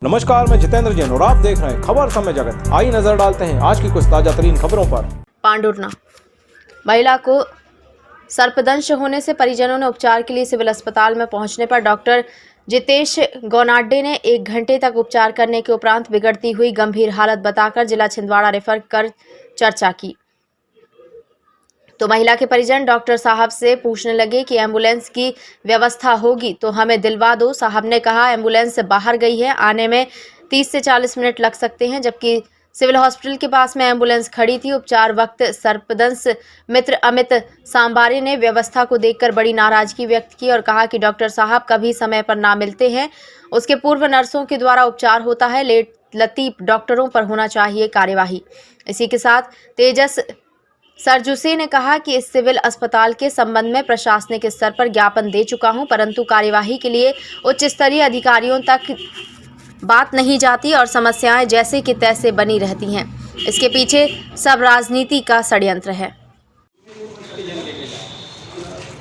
नमस्कार, मैं जितेंद्र जैन और आप देख रहे हैं खबर समय जगत। आइए नजर डालते हैं आज की कुछ ताजा तरीन खबरों पर। पांडुरना महिला को सर्पदंश होने से परिजनों ने उपचार के लिए सिविल अस्पताल में पहुंचने पर डॉक्टर जितेश गोनाडे ने 1 घंटे तक उपचार करने के उपरांत बिगड़ती हुई गंभीर हालत बताकर जिला छिंदवाड़ा रेफर कर चर्चा की। तो महिला के परिजन डॉक्टर साहब से पूछने लगे कि एम्बुलेंस की व्यवस्था होगी तो हमें दिलवा दो। साहब ने कहा एम्बुलेंस बाहर गई है, आने में 30 से 40 मिनट लग सकते हैं, जबकि सिविल हॉस्पिटल के पास में एम्बुलेंस खड़ी थी। उपचार वक्त सर्पदंश मित्र अमित सांबारे ने व्यवस्था को देखकर बड़ी नाराजगी व्यक्त की और कहा कि डॉक्टर साहब कभी समय पर ना मिलते हैं, उसके पूर्व नर्सों के द्वारा उपचार होता है, लेट लतीफ डॉक्टरों पर होना चाहिए कार्यवाही। इसी के साथ तेजस सरजुसे ने कहा कि इस सिविल अस्पताल के संबंध में प्रशासनिक स्तर पर ज्ञापन दे चुका हूं, परंतु कार्यवाही के लिए उच्च स्तरीय अधिकारियों तक बात नहीं जाती और समस्याएं जैसे कि तैसे बनी रहती हैं। इसके पीछे सब राजनीति का षड्यंत्र है।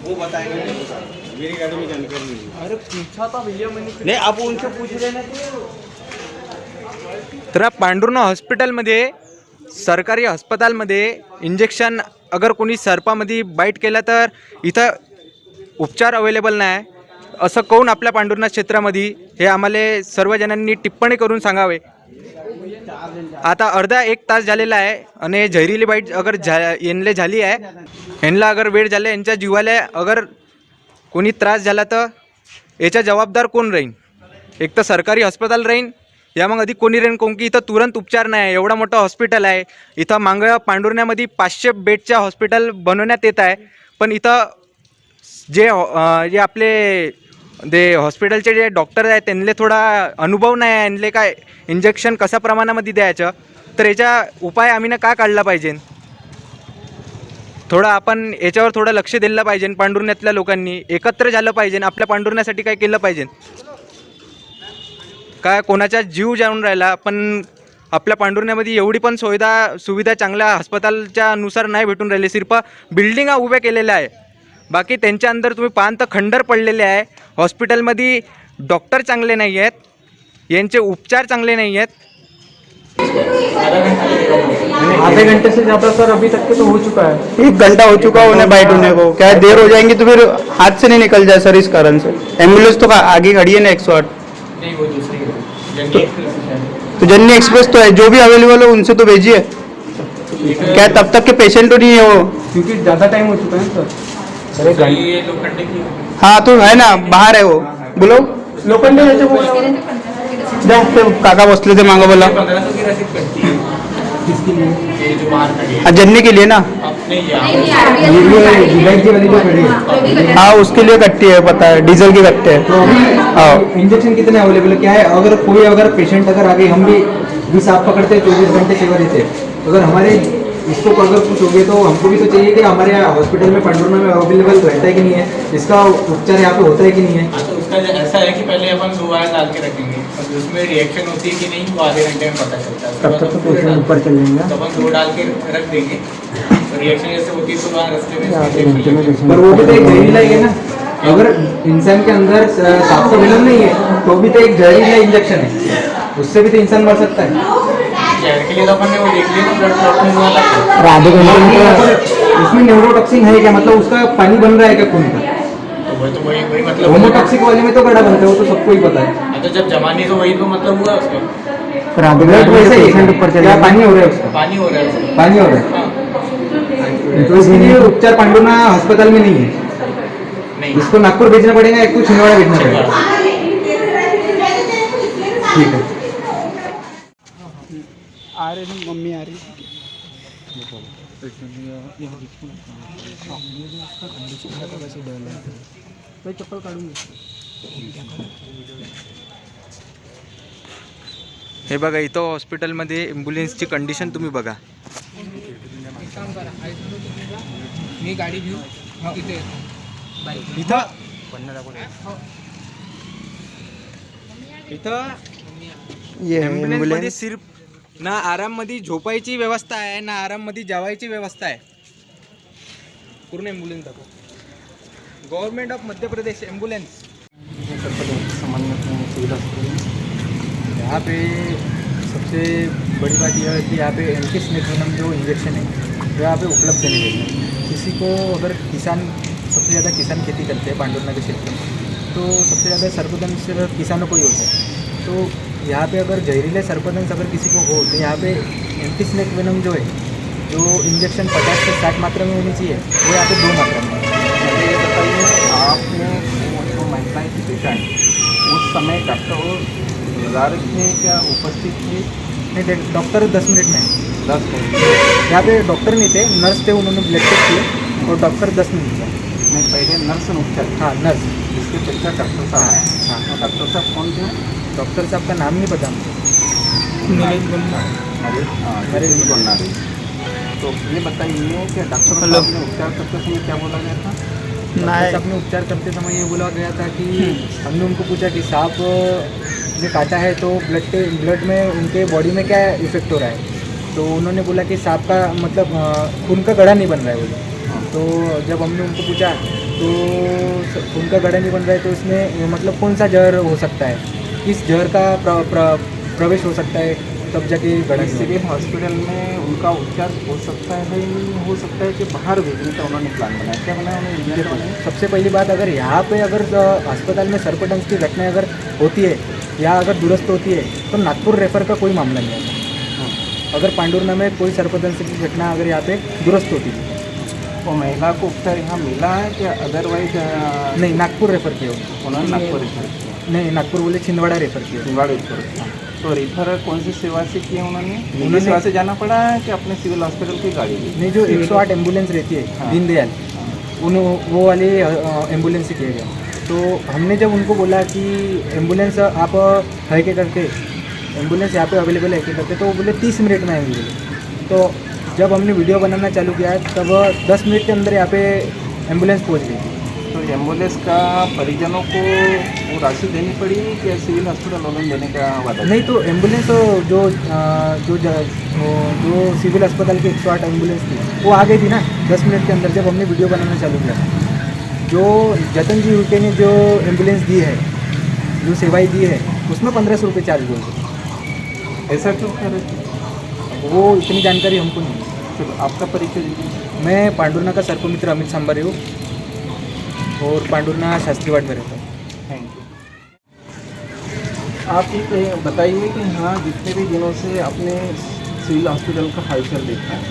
वो बताएंगे। मेरी गाड़ी में जानकारी नहीं। अरे पूछा था भैया मैंने। नहीं, आप उनसे पूछ लेना। तर पांडुर्णा हॉस्पिटलमध्ये सरकारी अस्पतालमध्ये इंजेक्शन अगर कोणी सर्पामध्ये बाईट केला तर इथं उपचार अवेलेबल नाही असं कोण आपल्या पांडुर्णा क्षेत्रामध्ये हे आम्हाला सर्वजणांनी टिप्पणी करून सांगावे। आता अर्धा 1 तास झालेला आहे आणि जहरीली बाईट अगर यांना झाली आहे, यांना अगर वेळ झाले, यांच्या जीवाला अगर कोणी त्रास झाला तर याचा जबाबदार कोण राहील? एक तर सरकारी अस्पताल राहील या मग अधिक कोणी राहील, कोण की इथं तुरंत उपचार नाही आहे। एवढा मोठा हॉस्पिटल आहे, इथं मागं पांडुर्ण्यामध्ये 500 बेडच्या हॉस्पिटल बनवण्यात येत आहे, पण इथं जे आपले हॉस्पिटलचे जे डॉक्टर आहेत त्यांना थोडा अनुभव नाही आहे, यांना काय इंजेक्शन कशा प्रमाणामध्ये द्यायचं, तर याचा उपाय आम्ही ना का काढला पाहिजे? थोडा आपण याच्यावर थोडं लक्ष दिलं पाहिजे। पांडुर्ण्यातल्या लोकांनी एकत्र झालं पाहिजे, आपल्या पांडुर्ण्यासाठी काय केलं पाहिजे। काय कोणाचा जीव जाऊन राहिला, पण आपल्या पांडुर्ण्यामध्ये एवढी पण सुविधा चांगल्या अस्पतालच्या नुसार नाही भेटून राहिली। सिर्फ बिल्डिंगा उभ्या केलेल्या आहे, बाकी त्यांच्या अंदर तुम्ही पाहता तर खंडर पडलेले आहे। हॉस्पिटलमध्ये डॉक्टर चांगले नाही आहेत, यांचे उपचार चांगले नहीं आहेत। आधे घंटे से ज़्यादा सर अभी तक के तो हो चुका है। 1 घंटा हो चुका उन्हें बाइट होने को। क्या देर हो जाएंगी तो फिर हाथ से नहीं निकल जाए सर, इस कारण से। एम्बुलेंस तो आगे खड़ी है ना 108। नहीं, वो दूसरी तो जननी एक्सप्रेस तो है, जो भी अवेलेबल हो उनसे तो भेजिए। क्या तब तक के पेशेंट तो नहीं है वो? क्योंकि ज़्यादा टाइम हो चुका है सर। अरे ये लोखंडे की। हाँ तो है ना, बाहर है वो। बोलो लोखंडे जा, ते काका बसले थे मांगा बोला। 1500 की रसीद कटती है। किसके लिए? ये जो बाहर खड़ी है। जननी के लिए ना, हाँ उसके लिए कट्टी है, पता है, डीजल की कट्टे है। हाँ इंजेक्शन कितने अवेलेबल है? क्या है, अगर पेशेंट अगर आगे, हम भी साफ पकड़ते हैं, 24 घंटे सेवा देते हैं। अगर हमारे इसको अगर कुछ हो गया तो हमको भी तो चाहिए कि हमारे हॉस्पिटल में पांडुर्णा में अवेलेबल रहता है कि नहीं है, इसका उपचार यहाँ पे होता है कि नहीं है। तो उसका ऐसा है कि पहले अपन 2 बार डाल के रखेंगे, और उसमें रिएक्शन होती है कि नहीं वो आधे घंटे में पता चलता है। तब तक तो पेशेंट ऊपर चल जाएंगे, तो अपन 2 डाल के रख देंगे, तो रिएक्शन जैसे होती है तो वहाँ रास्ते में पर वो भी तो एक जहरीला ही है ना। अगर इंसान के अंदर साफ तो विलम नहीं है तो भी तो एक जहरीला इंजेक्शन है, उससे भी तो इंसान मर सकता है। जहर के लिए तो अपन ने वो देख लिया, ब्लड क्लॉटिंग वाला। आधे घंटे उसमें न्यूरोटॉक्सिन है क्या? मतलब उसका पानी बन रहा है क्या खून का? तो वही मतलब होमोटॉक्सिक वाले में तो बड़ा बनता है, वो तो सबको ही पता है। तो जब जमानी तो वही तो मतलब हुआ उसका। ब्लड वैसे ही क्या पानी हो रहा है उसका? पानी हो रहा है उसका। पानी हो रहा है। हाँ। तो इसके लिए उपचार पांडुर्णा अस्पताल में नहीं है, नहीं, इसको नागपुर भेजना पड़ेगा, एक को छिंदवाड़ा भेजना पड़ेगा। ठीक है। आ रही मम्मी आ रही। चप्पल काढून हे बघा, इथं हॉस्पिटलमध्ये ॲम्ब्युलन्सची कंडिशन तुम्ही बघा। मी गाडी घेऊ तिथे इथं ये ॲम्ब्युलन्समध्ये एम्बुलेंस सिर्फ ना आराममध्ये झोपायची व्यवस्था आहे, ना आराममध्ये जेवायची व्यवस्था आहे। पूर्ण ॲम्ब्युलन्स दाखव। Government of Madhya Pradesh ambulance. यहाँ पे सबसे बड़ी बात यह है कि यहाँ पे एंटीस्नेक्वेनम जो इंजेक्शन है वो यहाँ पे उपलब्ध नहीं रहता। किसी को अगर किसान सबसे ज़्यादा किसान खेती करते हैं पांडुरना के क्षेत्र में, तो सबसे ज़्यादा सर्पदंश किसानों को ही होता है। तो यहाँ पे अगर जहरीले सर्पदंश अगर किसी को हो तो यहाँ पे एंटीस्नेक्वेनम जो है, जो इंजेक्शन 50 से 60 मात्रा में होनी चाहिए, वो यहाँ पे 2 मात्रा में है। मुझे ये बताइए, आपने वो जो महिलाएं की पेशेंट उस समय डॉक्टर नज़ारे थे क्या, उपस्थित थे? नहीं, डॉक्टर 10 मिनट में है। 10 मिनट यहाँ पे डॉक्टर नहीं थे, नर्स थे, उन्होंने ब्लड टेस्ट किए और डॉक्टर 10 मिनट में। में पहले नर्स ने उपचार किया। हाँ, नर्स। इसके पीछे डॉक्टर साहब आए। हाँ। और डॉक्टर साहब कौन थे? डॉक्टर साहब का नाम नहीं पता मुझे। नरेश गोन्नारे। तो ये बताइए कि डॉक्टर साहब ने उपचार करते समय क्या बोला गया था? डॉक्टर साहब ने उपचार करते समय ये बोला गया था कि हमने उनको पूछा कि सांप ने काटा है तो ब्लड में उनके बॉडी में क्या इफेक्ट हो रहा है, तो उन्होंने बोला कि सांप का मतलब खून का गड़ा नहीं बन रहा है बोले। तो जब हमने उनको पूछा तो खून का गड़ा नहीं बन रहा है तो इसमें मतलब कौन सा जहर हो सकता है, किस जहर का प्रवेश हो सकता है, तब जाके गड़ा नहीं सिविल हॉस्पिटल में उनका उपचार हो सकता है, हो सकता है कि बाहर भेजने का उन्होंने प्लान बनाया। क्या बनाया उन्होंने? इंडिया का बनाया? सबसे पहली बात, अगर यहाँ पे अगर अस्पताल में सर्पदंश की घटना अगर होती है या अगर दुरुस्त होती है तो नागपुर रेफर का कोई मामला नहीं आता। अगर पांडुरना में कोई सर्पदंश की घटना अगर यहाँ पे दुरुस्त होती है वो महिला को उपचार यहाँ मिला है क्या, अदरवाइज? नहीं, नागपुर रेफर किया उन्होंने नागपुर रेफर किया। नहीं, नागपुर बोले छिंदवाड़ा रेफर किया। छिंदवाड़ा रेफर किया। तो रेफर कौन सी सेवा से किया उन्होंने? निजी सेवा से जाना पड़ा है कि अपने सिविल हॉस्पिटल की गाड़ी ली? नहीं, जो 108 एम्बुलेंस रहती है, हाँ। दीनदयाल, वो वाली एम्बुलेंस से किया गया। तो हमने जब उनको बोला कि एम्बुलेंस आप है क्या करके, एम्बुलेंस यहाँ पे अवेलेबल है क्या करके, तो वो बोले 30 मिनट में आएंगे बोले। तो जब हमने वीडियो बनाना चालू किया तब 10 मिनट के अंदर यहाँ पे एम्बुलेंस पहुँच गई थी। तो एम्बुलेंस का परिजनों को वो राशि देनी पड़ी कि सिविल हॉस्पिटल वालों ने देने का वादा? नहीं, तो एम्बुलेंस जो सिविल अस्पताल की 108 एम्बुलेंस थी वो आ गई थी ना 10 मिनट के अंदर, जब हमने वीडियो बनाना चालू किया। जो जतन जी उल्टे ने जो एम्बुलेंस दी है, जो सेवाएं दी है, उसमें 1500 रुपये चार्ज बोलते। ऐसा क्यों कर रहे थे? वो इतनी जानकारी हमको नहीं है। चलो, आपका परिचय दीजिए। मैं पांडुरना का सर्पमित्र अमित सांबारे हूँ और पांडुरना शास्त्रीवाड़ में रहता हूँ। Thank you. आप ये बताइए कि हाँ, जितने भी दिनों से आपने सिविल हॉस्पिटल का हालचाल देखा है,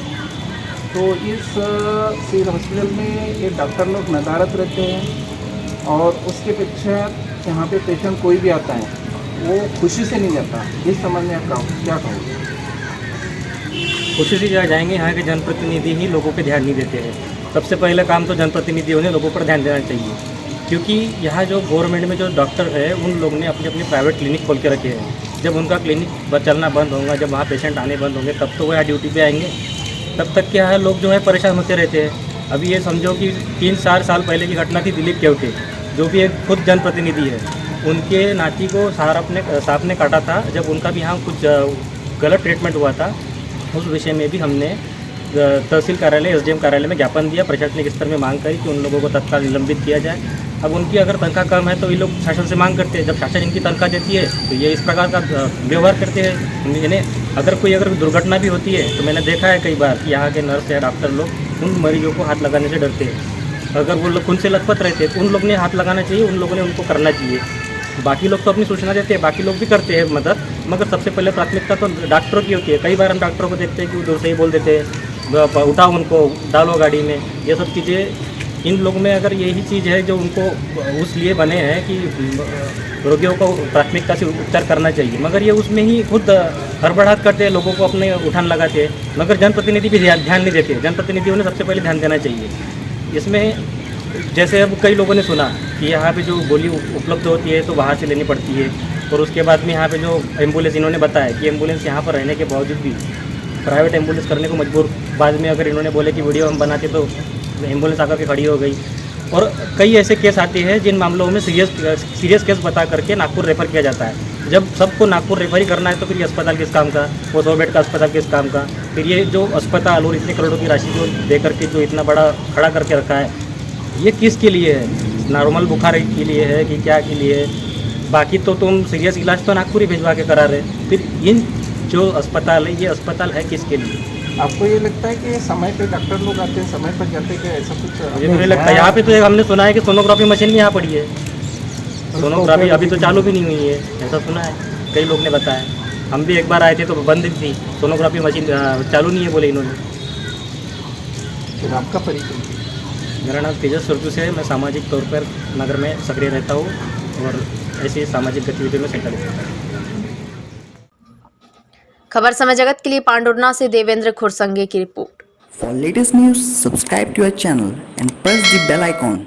तो इस सिविल हॉस्पिटल में ये डॉक्टर लोग नदारत रहते हैं और उसके पीछे यहाँ पे पेशेंट कोई भी आता है वो खुशी से नहीं जाता। इस संबंध में आप क्या कहोगे? खुशी से जाएंगे, यहाँ के जनप्रतिनिधि ही लोगों पे ध्यान नहीं देते हैं। सबसे पहला काम तो जनप्रतिनिधियों ने लोगों पर ध्यान देना चाहिए, क्योंकि यहाँ जो गवर्नमेंट में जो डॉक्टर है उन लोग ने अपने अपने प्राइवेट क्लिनिक खोल के रखे हैं। जब उनका क्लिनिक चलना बंद होगा, जब वहाँ पेशेंट आने बंद होंगे, तब तो वो यहाँ ड्यूटी पे आएंगे। तब तक क्या है, लोग जो है परेशान होते रहते हैं। अभी ये समझो कि 3-4 साल पहले की घटना थी दिलीप केवटे, जो भी एक खुद जनप्रतिनिधि है, उनके नाती को सांप ने काटा था। जब उनका भी यहाँ कुछ गलत ट्रीटमेंट हुआ था, उस विषय में भी हमने तहसील कार्यालय, एसडीएम कार्यालय में ज्ञापन दिया, प्रशासनिक स्तर में मांग करी कि उन लोगों को तत्काल निलंबित किया जाए। अब उनकी अगर तनख्वाह कम है तो ये लोग शासन से मांग करते हैं, जब शासन इनकी तनख्वाह देती है तो ये इस प्रकार का व्यवहार करते हैं। इन्हें अगर दुर्घटना भी होती है तो मैंने देखा है कई बार कि यहाँ के नर्स या डॉक्टर लोग उन मरीजों को हाथ लगाने से डरते हैं। अगर वो लोग उनसे लथपथ रहते हैं तो उन लोग ने हाथ लगाना चाहिए, उन लोगों ने उनको करना चाहिए। बाकी लोग तो अपनी सूचना देते हैं, बाकी लोग भी करते हैं मदद, मगर सबसे पहले प्राथमिकता तो डॉक्टरों की होती है। कई बार हम डॉक्टरों को देखते हैं कि वो दूर से ही बोल देते हैं, उठाओ उनको, डालो गाड़ी में। ये सब चीज़ें इन लोगों में अगर यही चीज़ है जो उनको उस लिए बने हैं कि रोगियों को प्राथमिकता से उपचार करना चाहिए, मगर ये उसमें ही खुद हड़बड़ाहट करते हैं, लोगों को अपने उठान लगाते हैं, मगर जनप्रतिनिधि भी ध्यान नहीं देते। जनप्रतिनिधियों ने सबसे पहले ध्यान देना चाहिए इसमें। जैसे अब कई लोगों ने सुना कि यहाँ पे जो गोली उपलब्ध होती है तो बाहर से लेनी पड़ती है, और उसके बाद में यहाँ पे जो एम्बुलेंस, इन्होंने बताया कि एम्बुलेंस यहाँ पर रहने के बावजूद भी प्राइवेट एम्बुलेंस करने को मजबूर। बाद में अगर इन्होंने बोले कि वीडियो हम बनाते तो एम्बुलेंस आकर के खड़ी हो गई। और कई ऐसे केस आते हैं जिन मामलों में सीरियस केस बता करके नागपुर रेफ़र किया जाता है। जब सबको नागपुर रेफ़र ही करना है तो फिर ये अस्पताल किस काम का, वो 100 बेड का अस्पताल किस काम का। फिर ये जो अस्पताल और इतने करोड़ों की राशि जो दे करके जो इतना बड़ा खड़ा करके रखा है, ये किसके लिए है? नॉर्मल बुखार के लिए है कि क्या के लिए है? बाकी तो तुम सीरियस इलाज तो नागपुर ही भिजवा के करा रहे, फिर इन जो अस्पताल है ये अस्पताल है किसके लिए? आपको ये लगता है कि समय पे डॉक्टर लोग आते हैं, समय पर जाते हैं, क्या ऐसा कुछ? मुझे तो नहीं लगता। यहाँ पे तो एक हमने सुना है कि सोनोग्राफी मशीन भी यहाँ पड़ी है, सोनोग्राफी अभी तो चालू भी नहीं हुई है, ऐसा सुना है, कई लोग ने बताया। हम भी एक बार आए थे तो बंद थी सोनोग्राफी मशीन, चालू नहीं है बोले इन्होंने। फिर आपका परिचय? मेरा नाम तेजस सुरजू है, मैं सामाजिक तौर पर नगर में सक्रिय रहता हूँ और ऐसी सामाजिक गतिविधियों में संचालित रहता हूँ। खबर समय जगत के लिए पांडुरना से देवेंद्र खुरसंगे की report. For latest news, subscribe to our channel and press the bell icon.